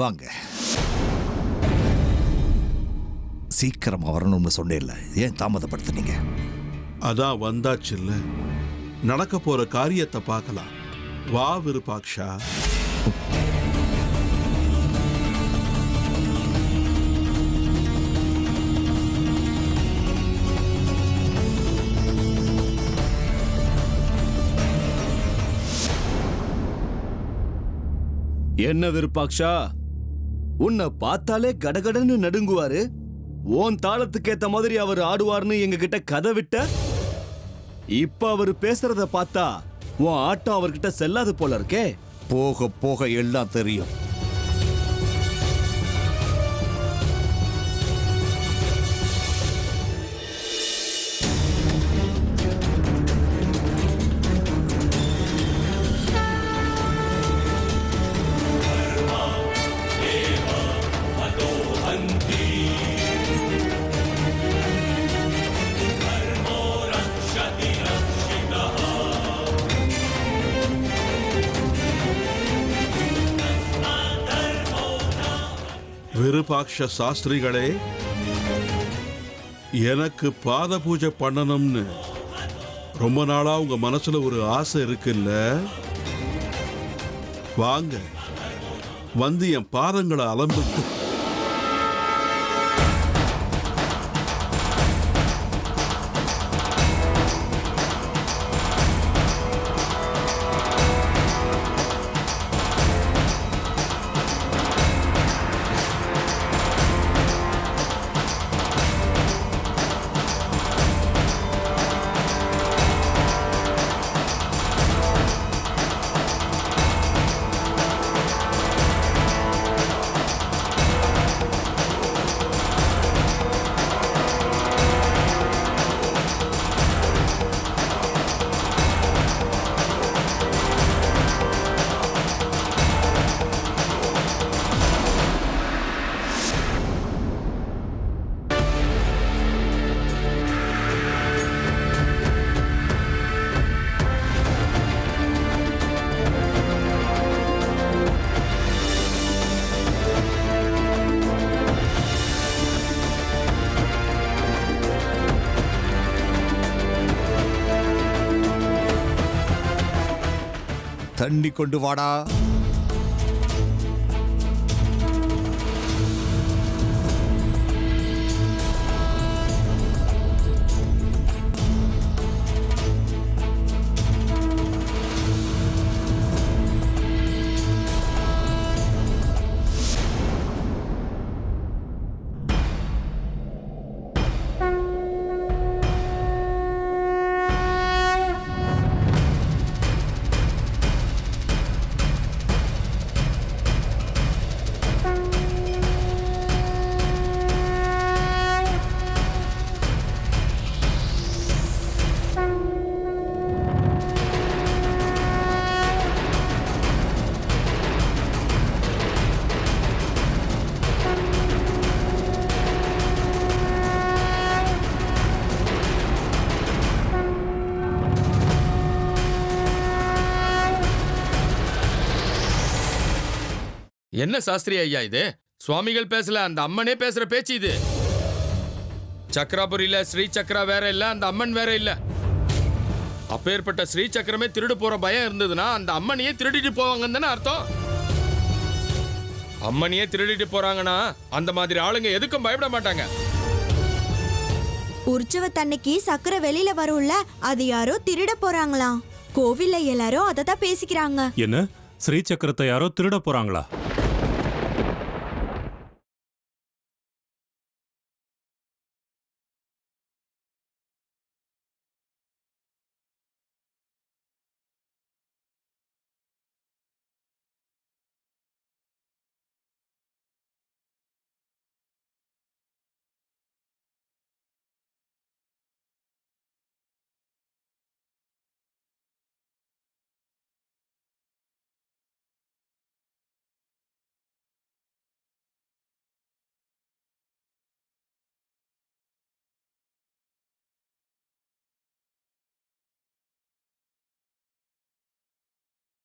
வாங்க. சீக்கிரமா வரணும்னு சொன்னேன்ல, ஏன் தாமதப்படுத்துனீங்க? அதான் வந்தாச்சுல்ல, நடக்க போற காரியத்தை பார்க்கலாம். வா விருபாக்ஷா. என்ன விருப்பாக்ஷா, உன்னை பார்த்தாலே கடகடன்னு நடுங்குவாரு. ஓன் தாளத்துக்கு ஏத்த மாதிரி அவர் ஆடுவார்னு எங்க கிட்ட கதை விட்ட. இப்ப அவர் பேசுறத பார்த்தா உன் ஆட்டம் அவர்கிட்ட செல்லாது போல இருக்கே. போக போக எல்லாம் தெரியும். விருபாக்ஷ சாஸ்திரிகளே, எனக்கு பாத பூஜை பண்ணணும்னு ரொம்ப நாளா உங்க மனசுல ஒரு ஆசை இருக்குல்ல? வாங்க, வந்து என் பாதங்களை அலம்புக்கு. தண்ணி கொண்டு வாடா. என்ன சாஸ்திரி ஐயா இது? சுவாமிகள் பேசல, அந்த அம்மனே பேசுற பேச்சு இது. சக்கராபுரியில ஸ்ரீ சக்கரா வேற இல்ல, அந்த அம்மன் வேற இல்ல. அப்பேற்பட்ட ஸ்ரீ சக்கரமே திருடு போற பயம் இருந்ததுன்னா அந்த அம்மனையே திருடிட்டு போவாங்கன்னு தானே அர்த்தம். அம்மனையே திருடிட்டு போறாங்கன்னா அந்த மாதிரி ஆளுங்க எதுக்கும் பயப்பட மாட்டாங்க. உற்சவத்தன்னைக்கு சக்கரை வெளியில வரும்ல, அது யாரோ திருட போறாங்களாம். கோவில்ல எல்லாரும் அதை தான் பேசிக்கிறாங்க. என்ன, ஸ்ரீ சக்கரத்தை யாரோ திருட போறாங்களா?